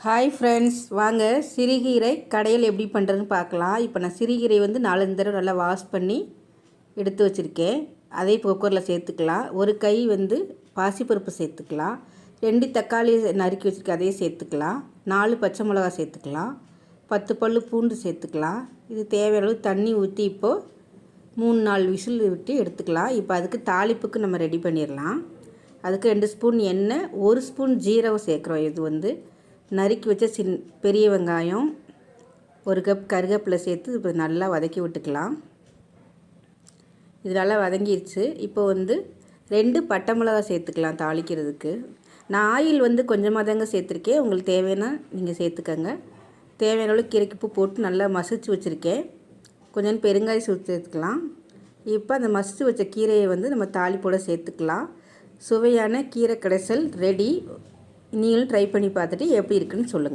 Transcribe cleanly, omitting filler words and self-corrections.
Hi friends, வாங்க சிறுகீரை கடையில் எப்படி பண்ணுறதுன்னு பார்க்கலாம். இப்போ நான் சிறுகீரை 4 தடவை நல்லா வாஷ் பண்ணி எடுத்து வச்சுருக்கேன். அதை இப்போ குக்கரில் சேர்த்துக்கலாம். ஒரு கை பாசிப்பருப்பு சேர்த்துக்கலாம். 2 தக்காளி நறுக்கி வச்சுருக்கேன், அதையும் சேர்த்துக்கலாம். 4 பச்சை மிளகா சேர்த்துக்கலாம். 10 பல் பூண்டு சேர்த்துக்கலாம். இது தேவையான அளவு தண்ணி ஊற்றி இப்போது 3-4 விசில் விட்டு எடுத்துக்கலாம். இப்போ அதுக்கு தாளிப்புக்கு நம்ம ரெடி பண்ணிடலாம். அதுக்கு 2 ஸ்பூன் எண்ணெய், 1 ஸ்பூன் ஜீரகம் சேர்க்குறோம். இது நறுக்கி வச்ச பெரிய வெங்காயம், 1 கப் கருவேப்பிலை சேர்த்து இப்போ நல்லா வதக்கி விட்டுக்கலாம். இது நல்லா வதங்கிடுச்சு. இப்போ 2 பட்டை மிளகா சேர்த்துக்கலாம் தாளிக்கிறதுக்கு. நான் ஆயில் கொஞ்சமாக தாங்க சேர்த்துருக்கேன். உங்களுக்கு தேவைன்னா நீங்கள் சேர்த்துக்கங்க. தேவையான அளவு கீரைக்கு உப்பு போட்டு நல்லா மசிச்சு வச்சுருக்கேன். கொஞ்சம் பெருங்காயம் சேர்த்துக்கலாம். இப்போ அந்த மசிச்சு வச்ச கீரையை நம்ம தாளிப்போட சேர்த்துக்கலாம். சுவையான கீரை கடைசல் ரெடி. நீங்களும் ட்ரை பண்ணி பார்த்துட்டு எப்படி இருக்குன்னு சொல்லுங்கள்.